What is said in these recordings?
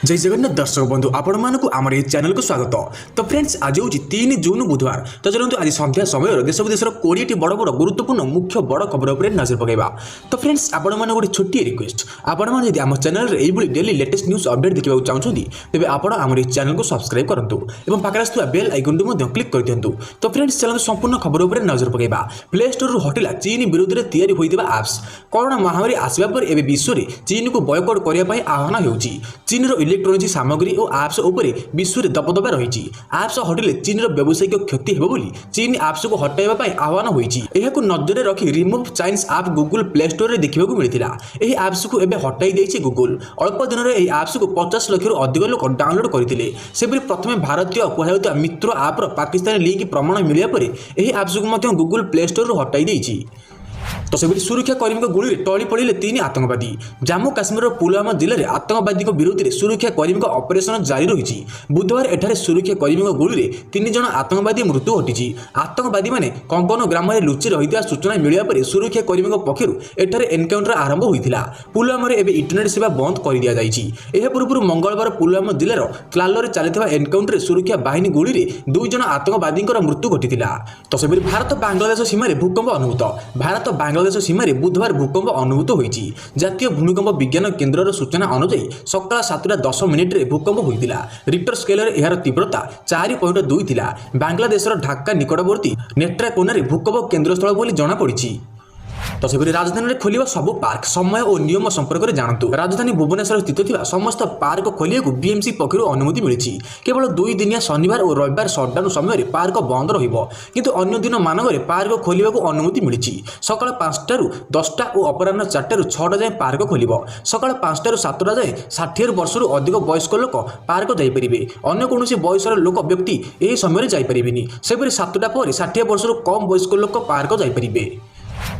जय जगन्नाथ दर्शक बंधु आपण मानक आमर ये चैनल को स्वागत। तो फ्रेंड्स आज हूँ 3 जून बुधवार। तो चलते आज संध्या समय देश विदेश 20 बड़ बड़ गुरुत्वपूर्ण मुख्य बड़ खबर उपर नजर पकेबा। तो फ्रेंड्स आपण मान गोटे छोटी रिक्वेस्ट, आपण मैंने यदि आम चैनल रे डेली लेटेस्ट न्यूज अपडेट देखा चाहते तेज आपण आम ये चैनल को सब्सक्राइब करूँ और पाखे आसुवा बेल आइकन क्लिक कर दिंतु। तो फ्रेंड्स चलते संपूर्ण खबर उपर नजर पकेबा। प्ले स्टोर हटिला चीन विरोध में तैयारी होता आप्स। कोरोना महामारी आसवा पर एवं विश्व में चीन को बयकट करने आह्वान हो। चीन इलेक्ट्रोनिक्स सामग्री और आप्स उपर विश्व में दबदबा रही। आप्स हटिले चीन व्यावसायिक क्षति हो चीन आप्स को हटाइबा आह्वान होती। नजर रखी रिमूव चाइनीज आप गूगल प्ले स्टोर में देखा मिलता। यह आप्स को एवं हटाई देछि गूगल। अल्प दिन में यह आप्स को 50 लाख अधिक लोक डाउनलोड करते। से प्रथम भारतीय कहता मित्र आप्र पाकिस्तानी लिंक प्रमाण मिलने पर यह आप्स को गूगल प्ले स्टोर हटाई देछि। तो से सुरक्षाकर्मी गुड़ी टली पड़े 3 आतंकवादी। जम्मू काश्मीर पुलवामा जिले में आतंकवादी विरोध में सुरक्षाकर्मी ऑपरेशन जारी रही। बुधवार एठारे सुरक्षाकर्मी गुड़ी 3 जन आतंकवादी मृत्यु घटी। आतंकवादी मैंने कंकन ग्राम में लुचि रही सूचना मिलवा पर सुरक्षाकर्मी पक्षर एठारे एनकाउंटर आरंभ होता। पुलवामा इंटरनेट सेवा बंद कर दि जाए। पूर्व मंगलवार पुलवामा जिलार क्लाल चलता एनकाउंटर सुरक्षा बाहिनी गुड़ी 2 जन आतंकवादी मृत्यु घटी। तो से भारत बांग्लादेश सीमार भूकंप अनुभूत। भारत बांग्लादेश सीमार बुधवार भूकंप अनुभूत होती। जातीय भूमिकंप विज्ञान केन्द्र सूचना अनुसार सकाल 7:10 भूकंप होता। रिक्टर स्केल यार तीव्रता 4.2 थिला। बांग्लादेश ढाका निकटवर्ती नेट्राकोना भूकंप केन्द्रस्थल बोली जमापड़ी। तो से राजधानी में खोल सबू पार्क समय और नियम संपर्क में जानतु। राजधानी भुवनेश्वर स्थित थी समस्त पार्क खोलिया बीएमसी पक्षर अनुमति मिली। केवल 2 दिनिया शनिवार और रविवार सटडाउन समय पार्क बंद रहिबो, अन्य दिन मानक पार्क खोलिया अनुमति मिली। सकाल 5टारू 10टा और अपराह्न 4टारू 6टा जाए पार्क खोल। सकाल 5टारू 7टा जाए 60 वर्षरू अधिक वयस्क लोक पार्क जापरेंगे। अन्य कौन बयसर लोक व्यक्ति यह समय जापरेनि। सेपरी 7टा पर 60 वर्षरू कम वयस्क लोक पार्क जापरेंगे।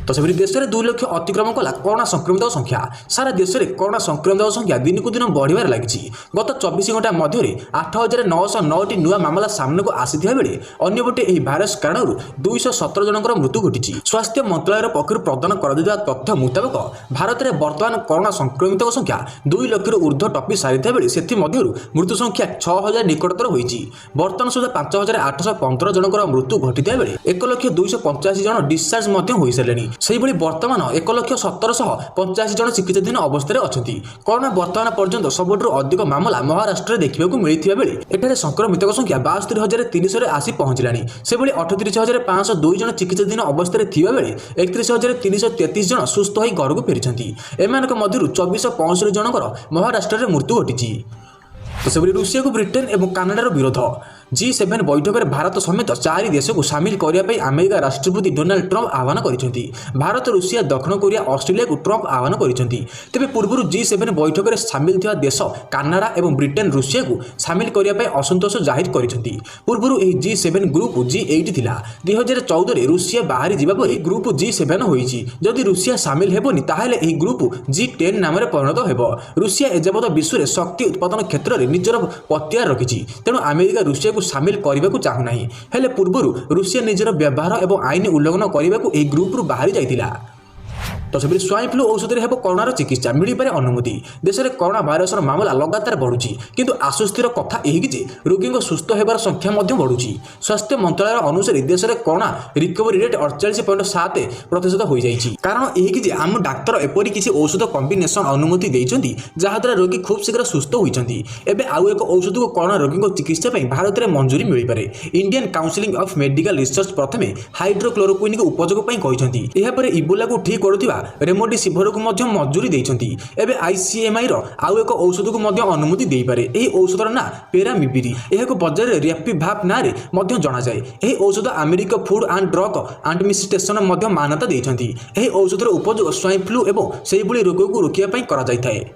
तो से देश में 2 लाख अतिक्रम कला कोरोना संक्रमित संख्या। सारा देश में कोरोना संक्रमित संख्या दिन को दिन बढ़िबार लगी। गत 24 घंटा मध्य 8,909 नुआ मामला सामने को आसीथिबा बेले अन्यपटे यह भाइरस कारण 217 जनकर मृत्यु घटी। स्वास्थ्य मंत्रालय पक्षर प्रदान कर तथ्य मुताबक भारत में बर्तमान कोरोना संक्रमित संख्या 2 लाख ऊर्ध्व टपी सारी बेले से मृत्यु संख्या 6,000 निकटतर होती। बर्तमान सुधा 5,815 जनकर मृत्यु घटी बेले 1,285 जन डिस्चार्ज हो सारे। सेहिभଳି वर्तमान 1,1785 जन चिकित्साधीन अवस्था अच्छा। कोरोना वर्तमान पर्यंत सबुठ अधिक मामला महाराष्ट्र देखा मिलता बेले एठारे संक्रमित संख्या 72,300 आसी पहुंचलानी। से 38,502 जन चिकित्साधीन अवस्था थिबा बेले 31,333 जन सुस्थ होई घर को फेरिछंती। एमानक मध्यरु 2465 जनकर महाराष्ट्र में मृत्यु घटी। तो से रूसिया को ब्रिटेन और कानाडार विरोध। G7 बैठक में भारत समेत 4 देश को सामिल करने अमेरिका राष्ट्रपति डोनाल्ड ट्रंप आह्वान करते। भारत रुषिया दक्षिण कोरिया ऑस्ट्रेलिया को ट्रंप आह्वान करते। तेज पूर्व G7 बैठक में सामिल थिबा देश कानाडा और ब्रिटेन रुषिया को सामिल करने असंतोष जाहिर करते। पूर्व यह G7 ग्रुप G8 थिला। 2014 में रुषिया बाहरी जावा पर ग्रुप G7 होईची। जदि रुषिया सामिल हेबोनी ताहेले एही ग्रुप G10 नाम परिणत हेबो। रुषिया एजावत विश्व में शक्ति उत्पादन क्षेत्र में निजर पत्यार रखिछि। तेणु अमेरिका रुषिया को सामिल करने को चाहूना। हेले पूर्व रुषिया निजर व्यवहार और आईन उल्लंघन करने को एक ग्रुप रु बाहरी जाइतिला। तो से स्वाइन फ्लू औषध में कोरोनार चिकित्सा मिल पारे अनुमति। देश में कोरोना भाइरस मामला लगातार बढ़ुची, किंतु आश्वस्तिर कथा यही रोगी सुस्थ होबार संख्या बढ़ुची। स्वास्थ्य मंत्रालय अनुसार देश में कोरोना रिकवरी रेट 48.7% हो जाइए। कारण यही आम डाक्तर एपरी किसी औषध कम्बिनेसन अनुमति देइछन्ती जहाद्वारा रोगी खूब शीघ्र सुस्थ होइछन्ती। एबे आउ एक औषध को कोरोना रोगी चिकित्सा भारत में मंजूरी मिल पारे। Indian council of medical research प्रथम हाइड्रोक्लोरोक्विन को उपयोग कहते। यापर इबोला को ठीक करुवा रेमडेसिविर को मंजूरी देइछन्ती। एबे आईसीएमआई आउ एक औषध को अनुमति दे पारे। यह औषधर ना पेरामिविर। यह बाजार में रेप्टिभाप ना जना जाए। यह औषध America food and drug administration मान्यता देइछन्ती। यह औषधर उपयोग स्वाइन फ्लू और से रोग को रोकने करा जाइए।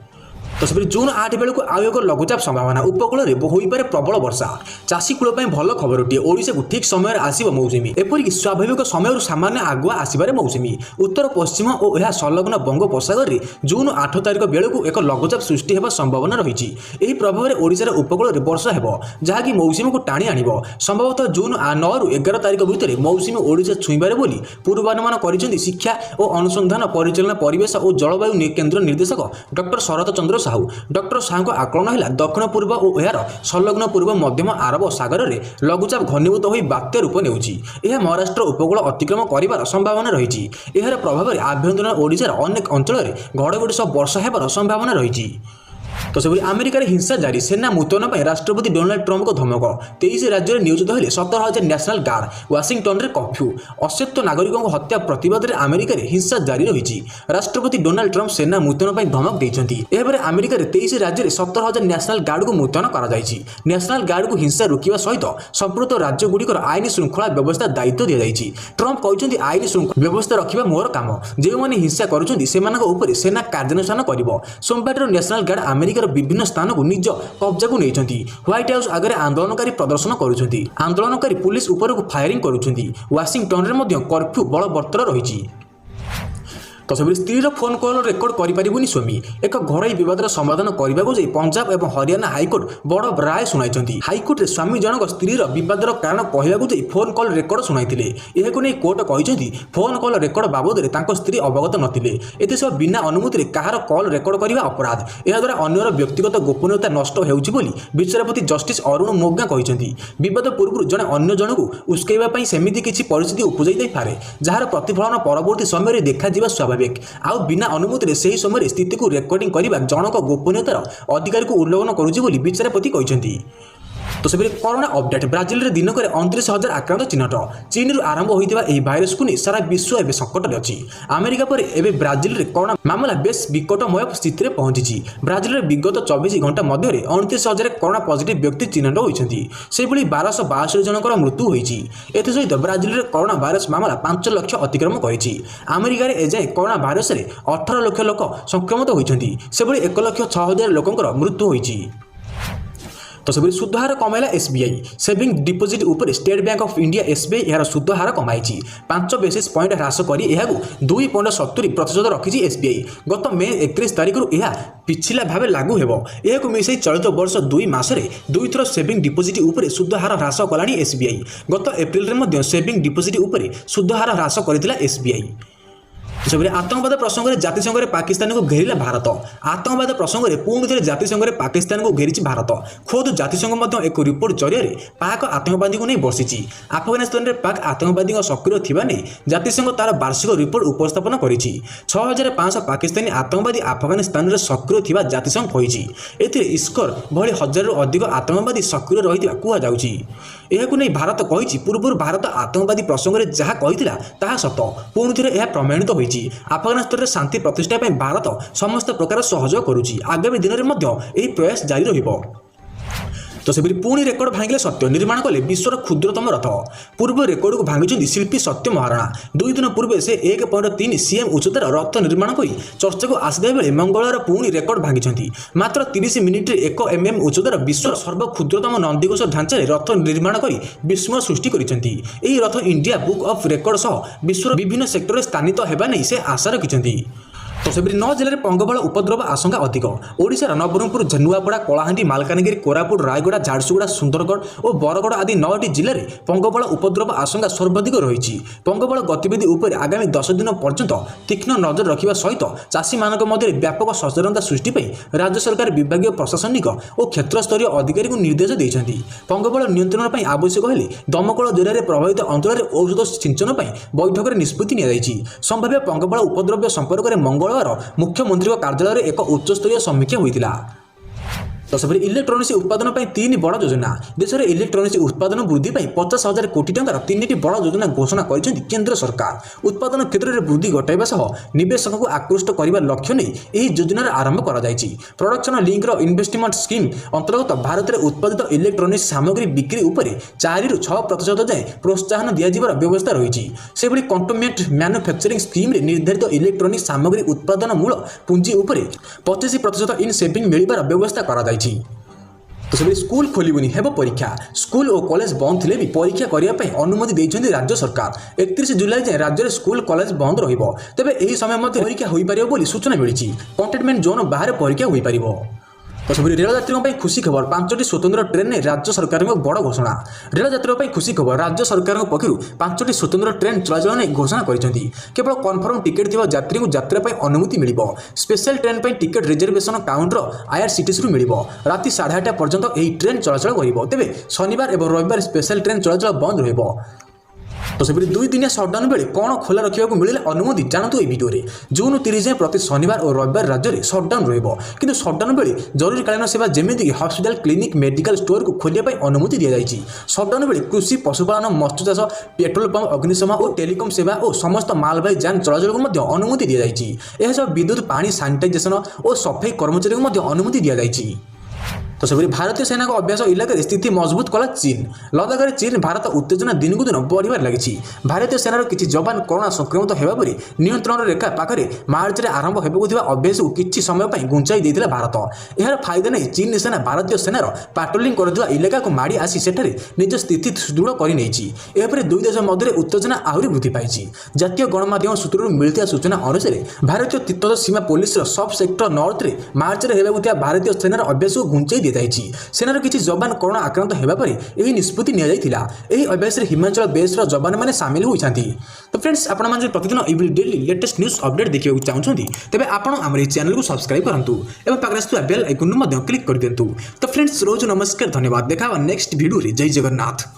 तो से जून 8 बेलू आउ एक लघुचाप संभावना। उपकूल में होईपारे प्रबल वर्षा। चाषी कूल भल खबरटीए ओडिशा को ठीक समय आसव मौसुमी। एपरिक स्वाभाविक समय सामान्य आगुआ आसबार मौसुमी। उत्तर पश्चिम और यह संलग्न बंगोपसागर में जून 8 तारिख बेलू एक लघुचाप सृष्टि होगा संभावना रही। यह प्रभाव में ओडिशार उपकूल में वर्षा हो जहाँकि मौसुमी को टाणी आण। संभवतः जून 9 ରୁ 11 तारिख भितर मौसुमी ओडिशा छुईबार बोली पूर्वानुमान कर शिक्षा और अनुसंधान परिचालना परिवेश और जलवायु केन्द्र निर्देशक डॉक्टर शरत चंद्र ସାହୁ। ଡକ୍ଟର ସାହୁଙ୍କ ଆକଳନ ହେଲା ଦକ୍ଷିଣ ପୂର୍ବ ଓ ଏହାର ସଂଲଗ୍ନ ପୂର୍ବ ମଧ୍ୟମ ଆରବ ସାଗରରେ ଲଘୁଚାପ ଘନୀଭୂତ ହୋଇ ବାତ୍ୟା ରୂପ ନେଉଛି। ଏହା ମହାରାଷ୍ଟ୍ର ଉପକୂଳ ଅତିକ୍ରମ କରିବାର ସମ୍ଭାବନା ରହିଛି। ଏହାର ପ୍ରଭାବରେ ଆଭ୍ୟନ୍ତରୀଣ ଓଡ଼ିଶାର ଅନେକ ଅଞ୍ଚଳରେ ଘଡ଼ଘଡ଼ି ସହ ବର୍ଷା ହେବାର ସମ୍ଭାବନା ରହିଛି। तो सेपरि अमेरिकार हिंसा जारी सेना मुतयन राष्ट्रपति डोनाल्ड ट्रम्प धमक 23 राज्य में नियोजित हेले 17,000 नेशनल गार्ड वाशिंगटन में कर्फ्यू अशक्त नागरिकों हत्या प्रतिवाद में अमेरिकार हिंसा जारी रही। राष्ट्रपति डोनाल्ड ट्रम्प सेना मुतयन धमक देते अमेरिकार 23 राज्य में 17,000 नेशनल गार्ड को मुतयन कर नेशनल गार्ड को हिंसा रोकवा सहित संपूर्ण राज्यगुड़िकर आईन श्रृंखला व्यवस्था दायित्व दि जाएगी। ट्रम्प कहते आईन श्रृंखला व्यवस्था रखा मोर काम जो मैंने हिंसा कर सेना कार्यानुष्ठान कर सोमवार नेशनल गार्ड अमेरिकार विभिन्न स्थान को निज कब्जा को नहीं व्हाइट हाउस आगे आंदोलनकारी प्रदर्शन करुछंती आंदोलनकारी पुलिस उपर को फायरिंग करुछंती वाशिंगटन में कर्फ्यू बलबत्तर रही। तो सेपरि स्त्रीर फोन कॉल रेकर्ड करें स्वामी एक घरोई विवाद समाधान करने को जाई पंजाब और हरियाणा हाईकोर्ट बड़ राय शुणाई। हाईकोर्ट में स्वामी जनक स्त्रीर विवादर कारण कहवाक जाई फोन कॉल रेकर्ड शुणाई। यह नहीं कोर्ट कहते फोन कॉल रेकर्ड बाबद में स्त्री अवगत नथिले एतसह बिना अनुमति कहार कॉल रेकर्ड करने अपराध यह द्वारा अन्यर व्यक्तिगत गोपनीयता नष्ट होउछि बोली विचारपति जस्टिस अरुण मोगा कहते विवाद पूर्व जड़े अन्य जन को उस्कैवाई सेमिति किसी परिस्थिति उपजाई पारे जार प्रतिफलन परवर्ती समय देखा स्वाभाविक आउ बिना अनुमति से समय स्थिति को रेकर्डिंग करने जनक गोपनीयतार अधिकार को उल्लंघन करुछि बोली विचारपति कहते। तो सेपरि कोरोना अपडेट ब्राजिल रे दिनक 29,000 आक्रांत चिन्हट चीन रु आरंभ होइतिबा एही भाइरस को नहीं सारा विश्व एवं संकट में अच्छी अमेरिका पर एवं ब्राजिल रे कोरोना मामला बेस विकटमय स्थिति में पहुंची। ब्राजिल रे विगत 24 घंटा मध्य 29,000 कोरोना पॉजिटिव व्यक्ति चिन्हट होइछंती सेभली 1262 जनकर मृत्यु होइछि। एथ सहित ब्राजिल रे कोरोना भाइरस मामला 5 लाख अतिक्रम करिछि। अमेरिका रे एजाए कोरोना भाइरस रे 18 लाख लोक संक्रमित होइछंती सेभली 1,06,000 लोकंकर मृत्यु होइछि। तो सेपरि सुधहार कमाइला एसबीआई सेविंग डिपोजिट उपर state bank of India SBI यार सुधहार कमाई 5 बेसिस पॉइंट ह्रास कर 2.70% रखी एसबीआई गत मे 31 तारिख यह पिछला भाव लागू हेबो। यह मिसाई चलित वर्ष 2 मासरे 2 थर सेविंग डिपोजिट उपर सुधहार ह्रास कलानी एसबीआई गत एप्रिल में सेविंग डिपोजिट उपर सुधहार ह्रास करथिला एसबीआई। सेपरि आतंकवाद प्रसंग में जातिसंघ में पाकिस्तान को घेरिला भारत आतंकवाद प्रसंग में पुणी थे जातिसंघ में पाकिस्तान को घेरी भारत खोद जातिसंघ एक रिपोर्ट जरिए पाक आतंकवादी को नहीं बर्षिंची आफगानिस्तान में पाक आतंकवादी सक्रिय थिबा नहीं जातिसंघ तार वार्षिक रिपोर्ट उपस्थापन करिछि। 6,500 पाकिस्तानी आतंकवादी आफगानिस्तान में सक्रिय थिबा जातिसंघ कहिछि। एथिरे इस्कर भली 1,000 अधिक आतंकवादी सक्रिय रहिथिबा कुहा जाउछि। एहाकु नै भारत कहिछि पूर्व भारत आतंकवादी प्रसंग में जहाँ कहिथिला ताहा सत पुणी थे यह प्रमाणित होइछि। आफगानिस्तान में शांति प्रतिष्ठा भारत समस्त प्रकार सहयोग करुछि। आगामी दिन में यह प्रयास जारी रहिबो। तो सेपरि पुणी रेकर्ड भांगिले सत्य निर्माण कले विश्वर क्षुद्रतम रथ पूर्व रेकर्ड को भांगी शिल्पी सत्य महाराणा 2 दिन पूर्व से 1.3 सीएम उच्चतार रथ निर्माण कर चर्चा को आसदा बेले मंगलवार पुणी रेकर्ड भांगी मात्र 30 मिनिट 1 mm उच्चतार विश्वर सर्वक्षुद्रतम नंदीघोष ढांचा रथ निर्माण कर विस्मय सृष्टि करछंती। एही रथ इंडिया बुक ऑफ रेकर्ड सह विश्वर विभिन्न सेक्टर में स्थानित हेबा नै से आशा रखिछंती। तो सेपरि 9 जिले में पंगपाल उपद्रव आशंका अधिक ओडिशार नवरंगपुर नुआपड़ा कलाहांडी मालकानगिरी कोरापुट रायगड़ा झारसुगुड़ा सुंदरगढ़ और बरगड़ आदि 9टी जिले में पंगपाल उपद्रव आशंका सर्वाधिक रही। पंगपाल गतिविधि उपर आगामी 10 दिन पर्यंत तीक्ष्ण नजर रखा सहित चाषी मान मध्य व्यापक सचेतनता सृष्टि राज्य सरकार विभाग प्रशासनिक और क्षेत्रस्तरीय अधिकारी को निर्देश देते। पंगपाल नियंत्रण आवश्यक हेले दमकल जरिए प्रभावित अंचल में औषध सिंचन बैठक में निष्पत्ति नि संभाव्य पंगपाल उपद्रव संपर्क में मंगलवार मुख्यमंत्री कार्यालय एक उच्चस्तरीय समीक्षा होता। तो सेपरि इलेक्ट्रोनिक्स उत्पादन 3 बड़ योजना देश में इलेक्ट्रोनिक्स उत्पादन वृद्धि 50,000 कोटी टंकार 3टी बड़ योजना घोषणा कर केंद्र सरकार उत्पादन क्षेत्र में वृद्धि घटाइबा सह निवेशक को आकृष्ट करने लक्ष्य नहीं यह योजनार आरंभ कर प्रोडक्शन लिंक इन्वेस्टमेंट स्कीम अंतर्गत भारत में उत्पादित इलेक्ट्रोनिक्स सामग्री बिक्री उपर 4 ରୁ 6% जाए प्रोत्साहन दिया व्यवस्था रही। से कंटोनमेंट मैन्युफैक्चरिंग स्कीम निर्धारित इलेक्ट्रोनिक्स सामग्री उत्पादन मूल पुंजी उपर 25% इन सेविंग मिलबार व्यवस्था कर। तो सेपरि स्कूल खोलबनी हेब परीक्षा स्कूल और कॉलेज बंद थे भी परीक्षा करने अनुमति देते राज्य सरकार 31 जुलाई जाए राज्य में स्कूल कॉलेज बंद रही समय परीक्षा हो पार सूचना मिली कंटेनमेंट जोन बाहर परीक्षा हो पार। तो सब रेल यात्रियों पर खुशी खबर 5टी स्वतंत्र ट्रेन में राज्य सरकार बड़ घोषणा। रेल यात्रियों पर खुशी खबर राज्य सरकार पक्षर 5टी स्वतंत्र ट्रेन चलाचल में घोषणा कर केवल कन्फर्म टिकेट थी यात्री को यात्रा अनुमति मिल स्पेशल ट्रेन पर टिकेट रिजर्वेशन काउंटर आईआरसीटीसी मिल राति 8:30 पर्यंत यह ट्रेन चलाचल कर तेज शनिवार और रविवार स्पेशल ट्रेन चलाचल बंद रही। तो से 2 दिनिया सटडाउन बेले कौन खोला रखा मिले अनुमति जानतु ये भिडियो जून 30 जाए प्रति शनिवार और रविवार राज्य में सटडाउन रही सटडाउन बेले जरूरीकालीन सेवा जमीक हस्पिटाल क्लिनिक मेडिकल स्टोर को खोलिया अनुमति दी जाएगी। सटडाउन बेले कृषि पशुपालन मत्स्य चाष पेट्रोल पंप अग्निशम और टेलीकम सेवा और समस्त मालवाही जान चलाचल को अनुमति दी जाएगी। यह विद्युत पानी सानिटाइजेशन और सफाई कर्मचारी को अनुमति दी जाएगी। तो सेपरी भारतीय सेना को अभ्यास इलाके स्थिति मजबूत कला चीन। लद्दाख में चीन भारत उत्तेजना दिन को दिन बढ़िबार लगी। भारतीय सेनार किसी जवान कोरोना संक्रमित होगा पर नियंत्रण रेखा पाखे मार्च में आरंभ होगा अभ्यास को किसी समय घुंचाई देता भारत। यार फायदा नहीं चीन सेना भारतीय सेनार पाट्रोलिंग कर इलाका को माड़ी आसी सेठारे निज स्थिति सुदृढ़ कर 2 देश मध्य उत्तेजना आहरी वृद्धि पाई। जातीय गणमाध्यम सूत्र मिलता सूचना अनुसार भारतीय तिब्बत सीमा पुलिस सब सेक्टर नॉर्थ में मार्च में होगा भारतीय सेनार अभ्यास को घुंचाई सेनार किसी जवान कोरोना आक्रांत होगा पर यह निष्पत्ति अभ्यास हिमाचल बेस्र जवान मैंने सामिल होती। तो फ्रेंड्स आपण मैंने प्रतिदिन ये डेली लेटेस्ट न्यूज अपडेट देखा चाहते तेज आप चैनल को सब्सक्राइब करूँ और पाखे बेल आइकन क्लिक कर दिंतु। तो फ्रेंड्स रोज नमस्कार धन्यवाद देखा नेक्स्ट वीडियो जय जगन्नाथ।